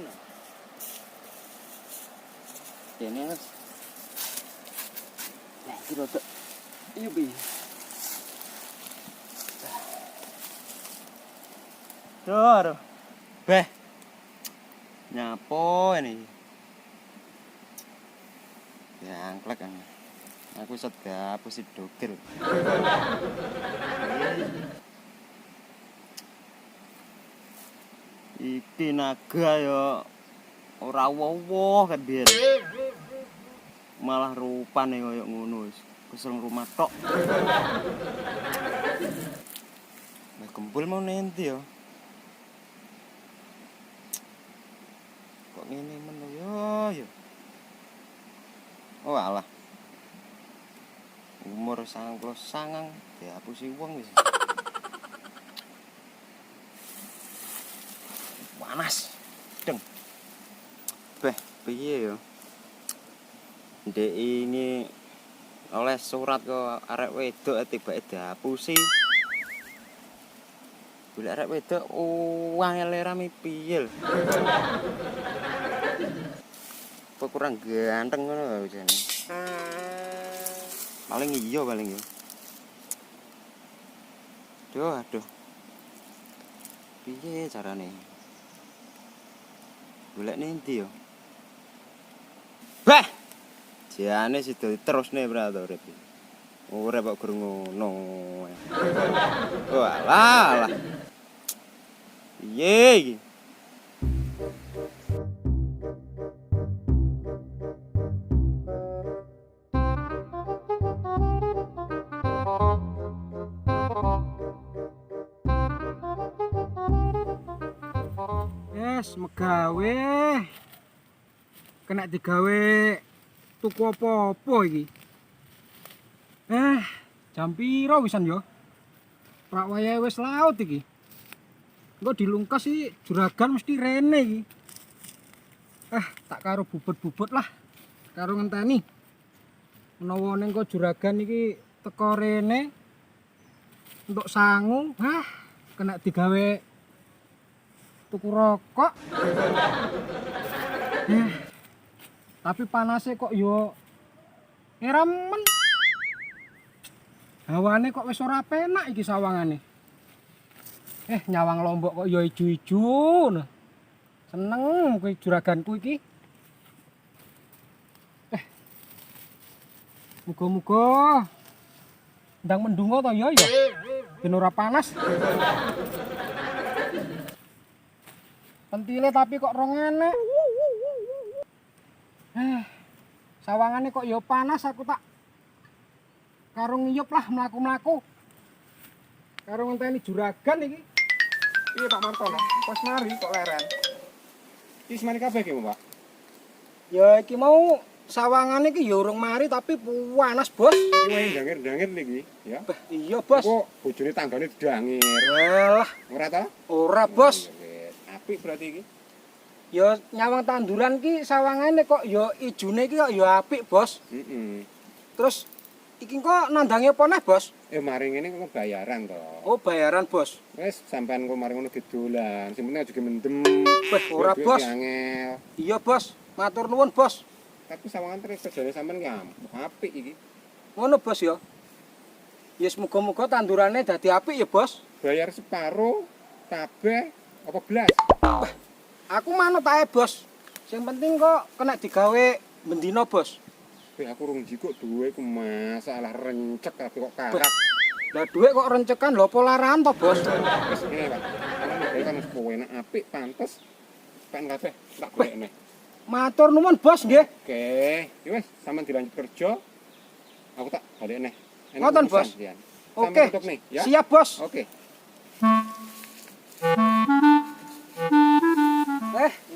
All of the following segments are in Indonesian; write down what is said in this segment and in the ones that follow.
pesen. Ini Mas. Nah, iki rodok. Iya, Bi. Aduh. Beh. Nyapo ini? Ya, angklek kan. Aku sedap si dokter. Iki naga ya ora wowo kan biar. Malah rupane koyo ngono wis. Kesel rumah tok. Lah kempul mau nanti ya. Kok ngene men yo. Oh alah. Umur 99 dihapusi wong wis. Panas. Deng. Beh, piye yo? Ndek ini oleh surat kok arek wedok tibake dihapusi. Golek arek wedok wangel rame piye lho. Kok kurang ganteng ngono jane. Paling iya paling ya. Aduh. Piye carane? Golek endi yo? Bah. Jane sida terusne prato urip. Urip kok gur ngono. Oh alah. Piye iki? Megawe kena digawe tuku apa-apa iki. Jam piro wisan yo? Prak wayahe wis laut iki. Engko dilungkas iki juragan mesti rene iki. Tak karo bubut-bubut lah. Karo ngenteni. Menawa ning kok juragan iki teko rene untuk sangu, kena digawe tuku rokok. Tapi panasnya kok yo remen. Hawane kok wis ora penak iki sawangane. Nyawang Lombok kok yo ijo-ijo. Seneng kuwi juraganku iki. Muga-muga ndang mendungo to yo ben ora panas. Pentile tapi kok rongene. Sawangane kok ya panas aku tak karo ngiyup lah mlaku-mlaku. Karo ngenteni juragan iki. Piye Pak Martono? Pas mari kok leren. Iki semane kabeh iki, Pak. Ya iki mau sawangane iki ya urung mari tapi panas, Bos. Iki wae dangir-dangir niki, ya. Iya, Bos. Kok bojone tanggane dangir. Walah, Ora ta? ora, Bos. Apik berarti iki. Ya nyawang tanduran ki sawangane kok ya ijune ki kok ya apik, Bos. Terus iki kok nandange apa neh, Bos? Mari ngene kok bayaran to. Oh, bayaran, Bos. Wis sampean kok mari ngono didolan. Sing penting aja mendem. Ora, Bos. Angel. Iya, Bos. Matur nuwun, Bos. Tapi sawangan terus kerjane sampean ki apik iki. Ngono, Bos ya. Ya muga-muga tandurane dadi apik ya, Bos. Bayar separo kabeh apa belas? Aku manut ae, Bos. Sing penting kok kena digawe mendina, Bos. Aku rung jikuk duwe ku masalah rencek kabeh kok karak. Lah dhuwit kok rencekan lho apa laran to, Bos? Wis ngene, Pak. Ana kan wis enak apik pantes. Pen kabeh tak golekne. Matur nuwun, Bos, nggih. Oke, ya wis sampean dilanjut kerja. Aku tak balekne. Ngoten, Bos. Oke. Ya? Siap, Bos. Oke.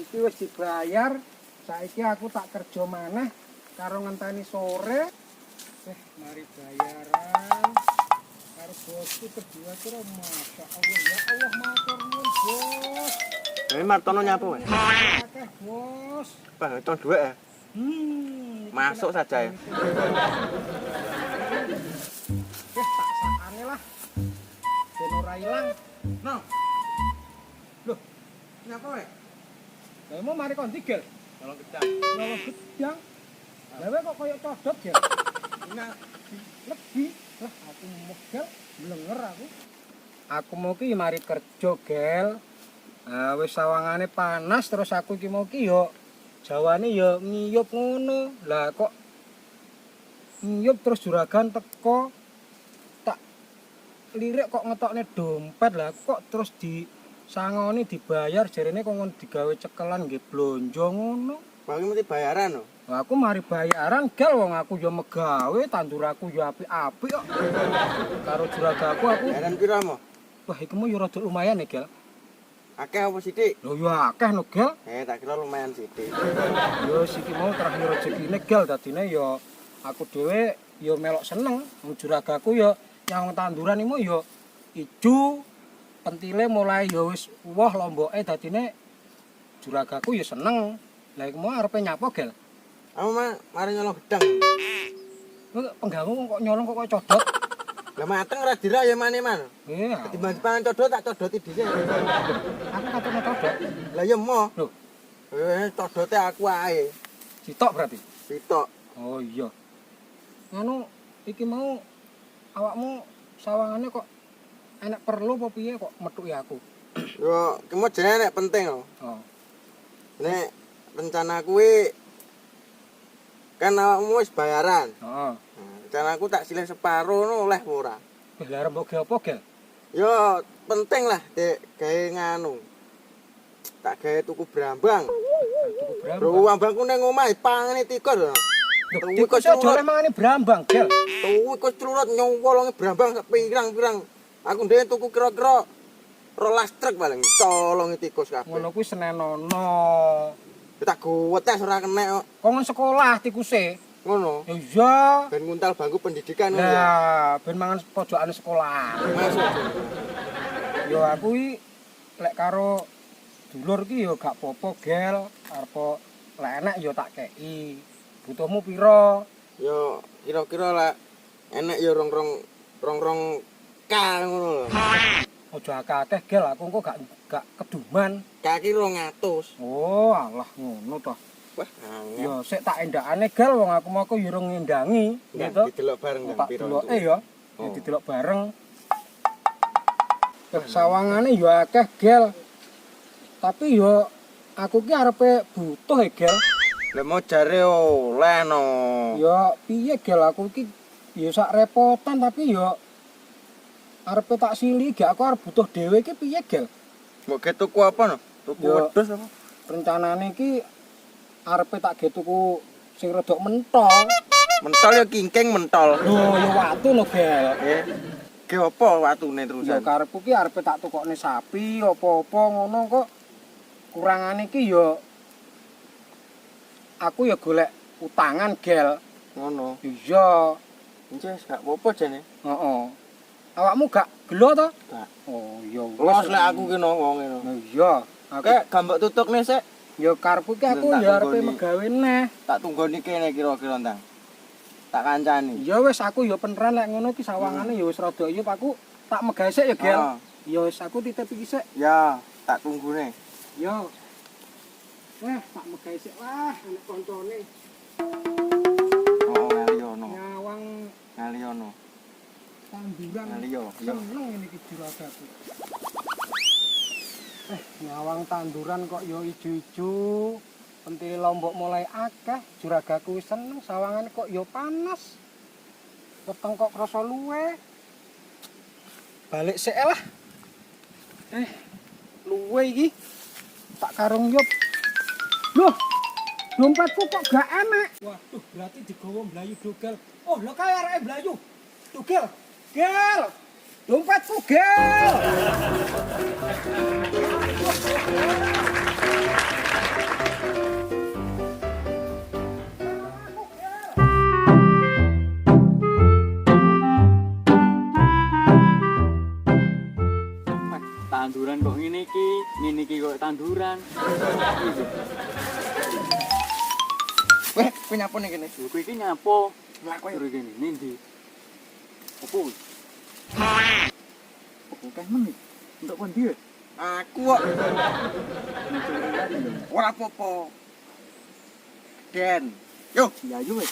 Iki wis dibayar. Saiki aku tak kerja maneh karo ngenteni sore. Mari bayaran. Karo bosku kedua kira Masya Allah. Ya Allah, matur nuwun, Bos. Martono nyapu, Mas. Akeh, Bos. Pak, hitung duit ya. Masuk saja ya. Tak sakane lah. Ben ora ilang. No. Loh, nyapa wae? Lah mau mari kondi, Gel. Tolong gedang. Nyolong gedang. Lah kok koyo codot, Gel. Nah, Lebih. Lah aku mau Gel, mlenger aku. Aku mau ki mari kerja, Gel. Ah wis sawangane panas terus aku ki mau ki yo jawane yo ngiyup ngono. Lah kok ngiyup terus juragan teko tak lirik kok ngetokne dompet. Lah kok terus disangoni dibayar jarene kok ngon digawe cekelan nggih blonjo ngono. bang mesti bayaran lho. Lah aku mari bayaran, Gel, wong aku yo megawe, tandur aku yo apik-apik kok. Karo juragaku aku. Bayaran pira mo? Wah, iku mau yo rada lumayan ya, Gel. Akeh apa sithik? Lho yo akeh no, Gel. Tak kira lumayan sithik. Yo siki mau terakhir rezekine, Gel, dadine yo aku dhewe yo melok seneng. Wong juragaku yo nyawang tanduran iku yo ijo. Pentile mulai yo wis woh lomboke dadine juragaku yo seneng. Lah iku mau arepe nyapa, Gel? Aku mari nyolong gedang. Kok penggamu kok nyolong kok codot? Lah mateng ora dira ya mane-man. Iya. Ketimbang dipangan codot tak codoti dhisik. Aku katanya codot. Lah ya mo. Loh, Codote aku ae. sitok berarti? Sitok. Oh iya. Nganu iki mau awakmu sawangane kok enek perlu apa piye kok metuki aku? Yo, kemo jenenge nek penting lho. Oh. Nek rencana kuwi kan awakmu wis bayaran. Heeh. Nah, rencana aku tak silih separo no oleh ora. Wis lah rembok ge apa, Gel? Yo, penting lah dek gawe nganu. Tak gawe tuku brambang. Tuku Bro, brambang. brambangku ning omah pangane tikus lho. Tikus aja oleh mangane brambang, Gel. Tikus crurut nyowolonge brambang sak pirang-pirang. Aku dhewe tuku kira-kira 12 truk paling colonge tikus kabeh. Ngono kuwi senenono. Tak gowetes ora kenek kok. Kok nang sekolah tikuse? Ngono. Ya iya. Ben nguntal bangku pendidikan ngono ya. Lah, ben mangan pojokane sekolah. Masuk. Yo aku iki lek karo dulur ki yo gak popo, Gel. Arep lek enek yo tak kei. Butuhmu pira? Yo kira-kira lah enek yo rong K ngono lho. Aja akeh, Gel. Aku engko gak keduman. Kaki 200. Oh, alah ngono toh. Wah, angel. Yo sik tak endakane, Gel, wong aku mau yo urung ngendangi, Nah, gitu. didelok bareng kan Tak piro. deloke yo. Oh. Didelok bareng. Sawangane yo akeh, Gel. Tapi yo aku ki arepe butuh ya, Gel. Lah mau jare oleh no. Yo piye, Gel, aku ki yo sak repotan tapi yo arepe tak sili gak aku arep butuh dhewe ki piye, Gel? Mbok ge tuku apa no? Tuku Yo. wedhus apa? Rencanane ki arepe tak ge tuku sing rodok mentol. Mentol ya kingking mentol. Lho, yo watu lho, Gel. Ge apa watune Ya terusan? karepku ki arepe tak tukokne sapi apa-apa ngono kok. Kurangane ki yo aku ya golek utangan, Gel. Ngono. Iya. Wis gak apa-apa jane. Heeh. Awakmu gak gelo to? Gak. Oh, iya Los lek aku ki no wong ngono. Nah, iya. Aku Kek gambek tutukne sik. ya karepku ki aku Tak ya arepe tunggoni. megawe neh. Tak tunggoni kene kira-kira ndang. Tak kancani. Ya wis aku ya beneran lek ngono ki sawangane ya wis rada iyup aku tak megawe sik ya, Gel. Ah. Ya wis aku titip iki sik. Ya, tak tunggune. Ya. Tak megawe sik lah anak koncone. Oh, ngaliono. Nyawang Ngaliono. tanduran. Ngalio. Yo. Seneng ini ki juragaku. Nyawang tanduran kok yo ijo-ijo. Pentile lombok mulai akeh, juragaku wis seneng, sawangane kok yo panas. Weteng kok krasa luwe. Balik sik lah. Luwe iki. Tak karung yop. Loh, dompetku kok gak enek. Waduh, berarti digawa mlayu dogel. Oh, lho kae areke mlayu. Dogel. Gel. Dompetku, Gel. Tanduran kok ngene iki kok tanduran. Weh, kowe nyapa ning kene? Lho kowe iki nyapo? Lah kowe Kowe kene ndi? Opo? Opo kae men? Untuk kon dia? aku kok. Ora apa-apa. Den. Yo, Ya yo wis.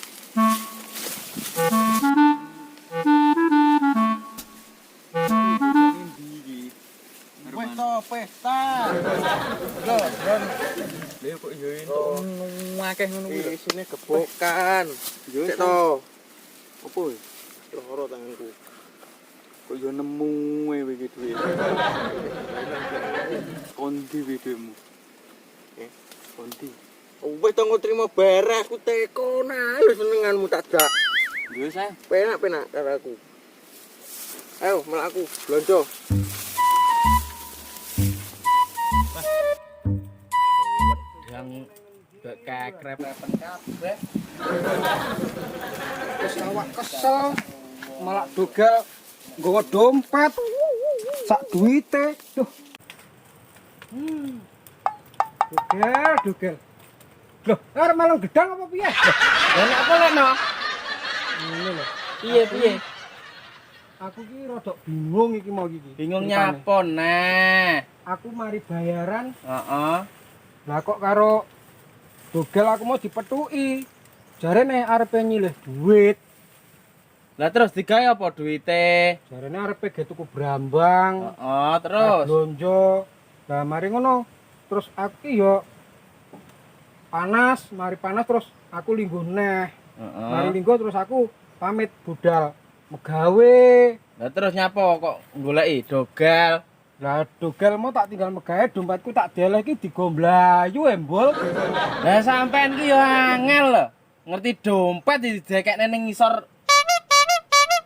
wis to pesta. Lho, Don. Lha kok yo entuk akeh ngono kuwi. Iki sini gebokan. Yo Cek to. Apa wis? Loro tanganku. Kok yo nemu iki duit. Kondi videomu. Kondi. Wis to trimo beres ku teko nah lho senenganmu tak dak. Yo saya. Penak karo aku. Ayo, melaku blonjo. Yang kekrep-krepen kabeh. Wis awak kesel malah dogal nggawa dompet sak duite. Duh. Dogal. Loh, arep malang gedang apa piye? Lah nek apa lekno? Ngene lho. Piye? Aku ki rada bingung iki mau iki. Bingung ceritane. nyapa nah. Aku mari bayaran, Heeh. lah kok karo dogal aku mau dipetuki. Jarene arepe nyilih duit, Lah terus digawe apa duite? jarene arepe ge tuku brambang, Heeh, terus. blonjo. Lah mari ngono, terus aku ki yo mari panas terus aku lingguh neh. Mari Heeh. lingguh terus aku pamit budal megawe. Lah terus nyapa kok goleki dogal? Lah dogal mau tak tinggal megawe, dompetku tak deleh ki digomblayu embol. Lah sampean ki yo angel lho. Ngerti dompet didekekne ning ngisor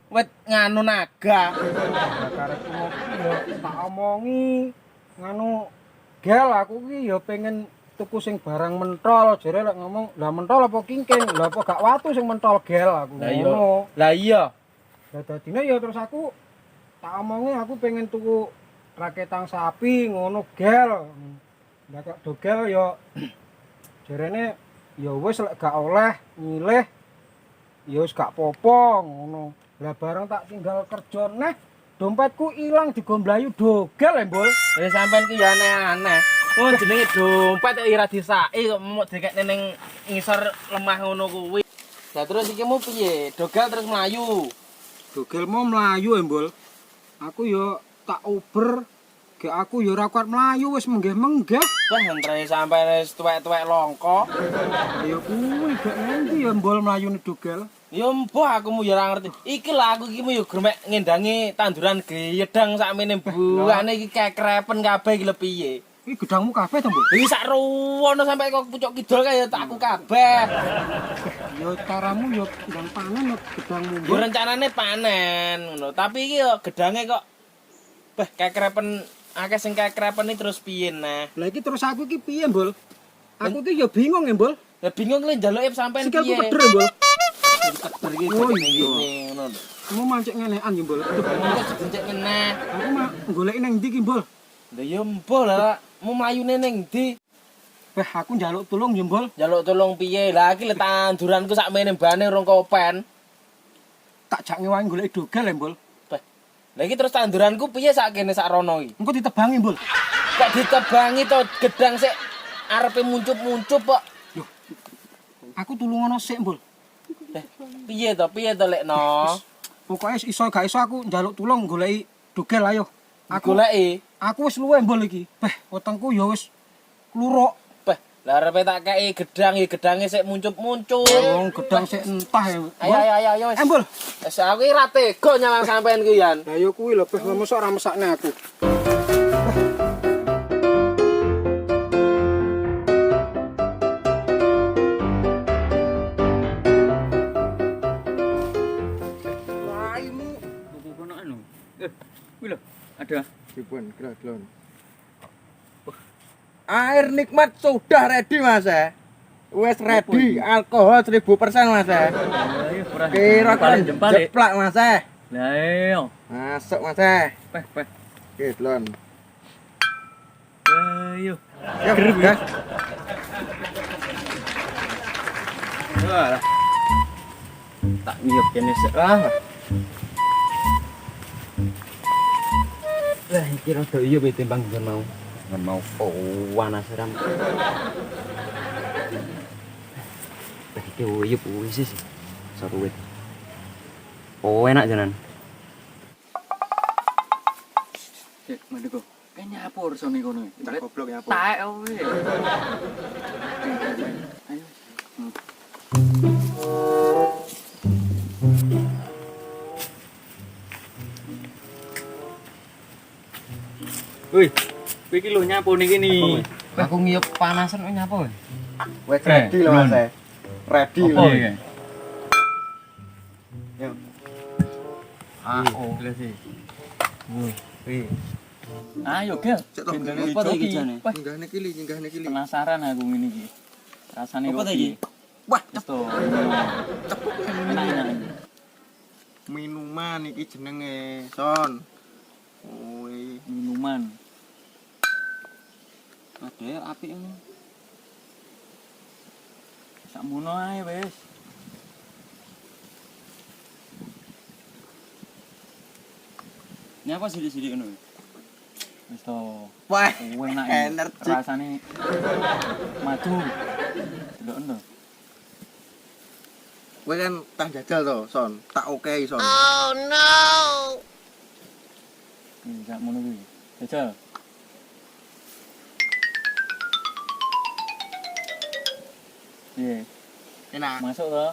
wit nganu naga. Lah karepku mau ki yo tak omongi nganu gel aku ki yo pengen tuku sing barang mentol. Jare lek ngomong, "Lah mentol apa kingking? Lah apa gak watu sing mentol gel?" Aku Lah iya. ngono. Lah iya. Lah dadine ya terus aku tak omongi aku pengen tuku raketang sapi ngono gel. Lah kok dogel ya jarene ya wis lek gak oleh nyilih ya wis gak popo ngono. Lah bareng tak tinggal kerja neh dompetku ilang digomblayu dogel embol. Lah sampean ki yo aneh-aneh. Oh jenenge dompet kok ira disaki kok mau dikekne ning ngisor lemah ngono kuwi. Lah terus iki mau piye? Dogal terus mlayu. Dogel mau mlayu embol. Aku yo tak uber ge aku yo ora kuat mlayu wis menggeh-menggeh. Wah ngentre sampean wis tuwek-tuwek longko. Ya kuwi gak ngendi ya mbol mlayune dogel. Ya mbah aku mu ya ora ngerti. Iki lho aku iki mu ya gremek ngendangi tanduran geyedang sakmene buane iki kekrepen kabeh iki lho piye. Iki gedangmu kabeh to, Mbok? Iki sak ruwono sampe kok pucuk kidul kaya tak aku kabeh. Ya caramu ya ndang panen ya gedangmu. Ya rencanane panen ngono, tapi iki yo gedange kok beh kekrepen akeh sing kekrepen iki terus piye nah. Lah iki terus aku iki piye, Mbol? Aku ki ya bingung, Mbol. Ya bingung le njaluke sampean Sikilku piye. keder, Mbol. Keder iki. Oh, iya. Ngono lho. Kamu mancik ngelekan ya, Mbol. Iki dijencek meneh. Aku mah goleki nang ndi ki, Mbol? Lah ya mbah lah, mau mlayune ning ndi? Beh, aku njaluk tulung ya, Mbol. Njaluk tolong piye? Lah iki le tanduranku sakmene bane rong kopen. Tak jak ngewangi goleki dogel ya, Mbol. Beh. Lah iki terus tanduranku piye sakjane sak rono iki? Engko ditebangi, Mbol. Kok ditebangi to gedang sik arepe muncup-muncup kok. Aku tulungono sik, Mbol. Piye to lekno? Pokoknya iso gak iso aku njaluk tulung goleki dogel ayo. Aku Goleki. aku wis luwe, Mbol iki. Beh, wetengku ya wis kluruk. Beh, lah arepe tak kei gedang iki gedange sik muncup-muncup. Wong gedang sik entah ya. Ayo wis. Mbol. Wis aku iki ra tega nyawang sampean ku yan. Lah ya kuwi lho, beh mosok ora mesakne aku. Raimu Kono anu. Kuwi lho, ada. dipun glon. Air nikmat sudah ready, Mas. Wes ready, alkohol 1000% Mas. Ayo, ora. Kira kan jempal. jeplak Mas. Lah ayo. Masuk Mas. Peh. Oke, glon. Ayo. Yuk, gas. Walah. Tak ngiyup kene sik lah. Lah iki rada iya wae timbang nggon mau. Ngan mau panas ram. Iki uyup wis sih. Saruwit. Oh enak jalan. Cek, mandeko. Kayak nyapu urusan kono. Tak goblok ya, Po. Taek kowe. Ayo. Wih, kowe iki lho nyapu niki ni. Aku ngiyup panasan kok nyapu. Wes ready lho Mas. Ready lho. Iya. Yo. Oh, sih. Wih. Ayo, Gel. Cek tok. Gendeng Apa iki iki jane? Wah, Nyinggahne kili. penasaran aku ngene iki. Rasane Apa kok iki? Wah, Wis to. cepuk Enak. minuman iki jenenge, Son. Oi, Minuman. Ada apik ngono. Sakmono ae wis. Ini apa sidik-sidik ngono? Wis to. wah, Enak energi. rasane madu. Delok ndo. Kowe kan tang jajal to, Son. Tak okehi, Son. Iki sakmono kuwi. Jajal. Iya, Enak. masuk to.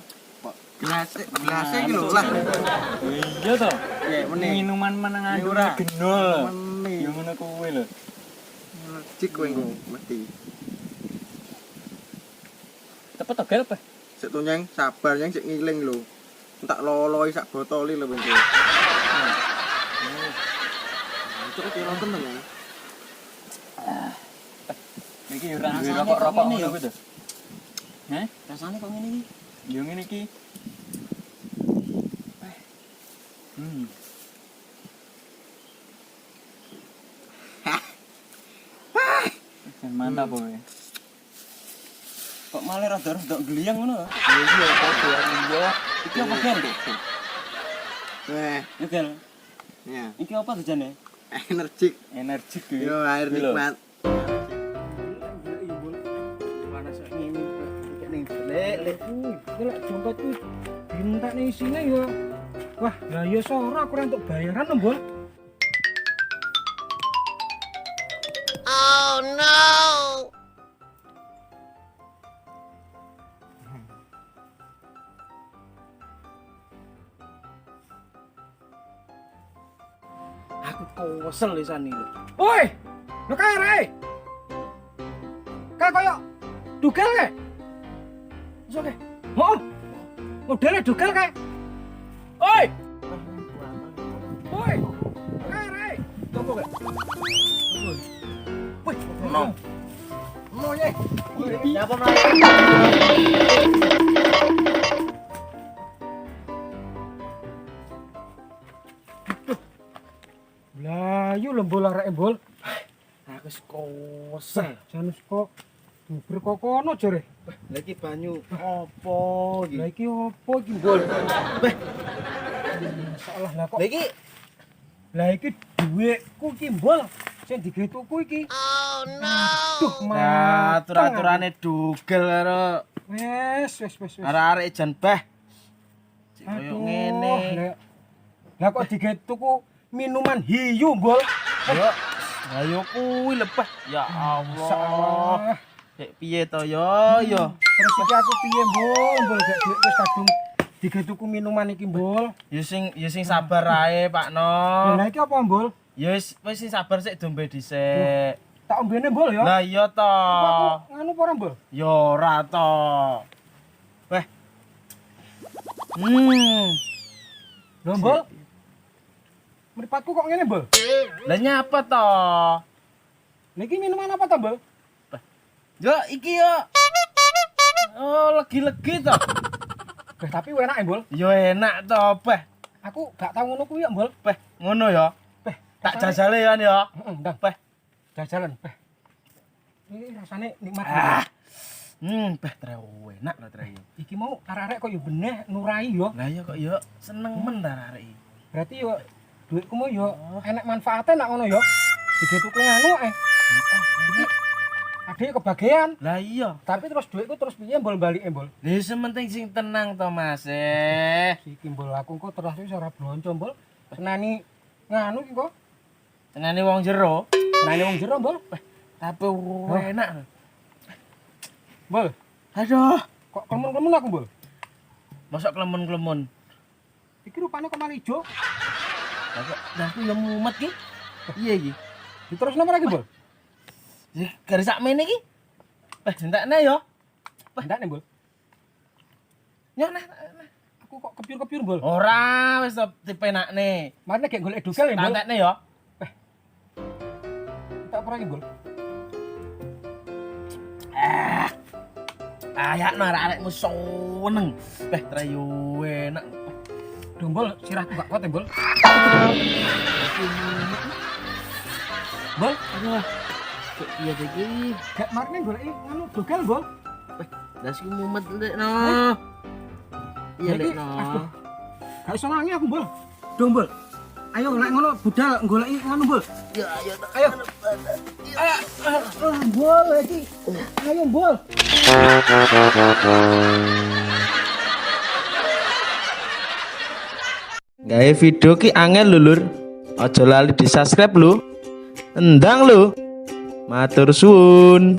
Gelas iki lho lah. Iya to. Ya, meni. Minuman menengah Ini ora. genol. Meni. Ya ngono kuwi lho. Energi kowe engko mesti. Cepet to, Gel, Pak. Sik to nyeng, sabar nyeng sik ngiling lho. Tak loloi sak botol lho ben. Itu kira temen ya. Iki ora duwe Rasane rokok-rokok kok ngene ngono ya? kuwi to. Heh? Rasane kok ngene iki? Yo ngene iki. Hmm. Mantap kowe. Kok malah rada-rada gliyang ngono lho. Iya, padha iya. Iki apa Gel? Weh, Ya Gel, ya. iki apa jane? Energi. Energi kuwi. Yo air Iki lho. nikmat. Panas kok ngene. Kayak ning lek. Iki lek dompet kuwi dintakne isine yo. Wah, lah ya ora aku ora entuk bayaran lho, Mbol. Aku kesel lisan iki lho. Woi! Lho kae rae. Kae koyo dugal kae. Iso kae. Heeh. Modele dugal kae. Oi! Woi! Kae rae. Tunggu kae. Tunggu. Woi, no. No ye. Nyapa mlayu? Blayu lembol arek embol. Aku wis kosel. Janus kok duber kok kono jare. Lah iki banyu apa iki? Lah iki opo iki, Mbol? Beh. Masalah lah kok. Lah iki dhuwitku iki, Mbol. Sing digawe tuku iki. Oh no. Duh, Nah, atur-aturane dugel karo wes. arek-arek jan beh. Cek koyo Aduh, ngene. Lah kok digawe tuku minuman hiu, Mbol? Yo. Ayo kuwi lebah. Ya Allah. Salah. Cek piye to yo. Terus iki aku piye, Mbol? Gak duit wis kadung digawe tuku minuman iki, Mbol. Ya sing sabar ae, Pakno. Lah iki apa, Mbol? Ya wis sing sabar sik dombe dhisik. Tak ombene, Mbol ya. Lah iya to. Apa aku nganu apa ora, Mbol? Ya ora to. Weh. Lho, Mbol. Mripatku kok ngene, Mbol? Lah nyapa to? Niki minuman apa to, Mbol? Yo iki yo. Oh, legi-legi to. Beh, tapi enak ya, Mbol. Yo enak to, Beh. Aku gak tau ngono kuwi ya, Mbol. Beh, ngono ya. Beh, Tak jajale kan ya. heeh, ndang. Beh. Jajalan, Beh. Ini rasane nikmat. Ah. Beh trew enak lho trew. Iki mau arek-arek kok yo beneh nurai yo. Lah ya kok yo seneng men arek iki. Berarti yo duitku mau yo enak manfaatnya nak ngono yo. Digawe tuku nganu Adek kebagian. Lah iya. Tapi terus duitku terus piye mbol balik mbol? Lha sementing sing tenang to Mas. Iki mbol aku kok terus wis ora blonco mbol. Senani nganu iki kok. Senane wong jero. Senani wong jero mbol. Tapi enak. Mbol, Aduh, kok klemen-klemen aku mbol. mosok klemen-klemen. Iki rupane kok malah ijo. Lah aku ya mumet ki. Iya iki. Diterusno lagi mbol. Garis sakmene iki. Entekne ya. Enggak nih mbol. Nyok nah. Aku kok kepiur-kepiur mbol. Ora wis dipenakne. Marine gek golek dogal ya mbol. Entekne ya. Tak ora iki mbol. Ayakno arek-arekmu seneng. Trayu enak. Dombol sirahku gak kuat ya mbol. Mbol, Aduh. Kok iya iki? gak marine golek nganu dogal mbol. Lah sing mumet ndek no. Iya Iki, ndek no. aduh. Gak iso nangi aku mbol. Dombol. Ayo nek ngono budal goleki nganu mbol. Ya ayo. Ayo. Mbol iki. Ayo mbol. Gawe video ki angel lho lur. Aja lali di subscribe lho. Endang lho. Matur suwun.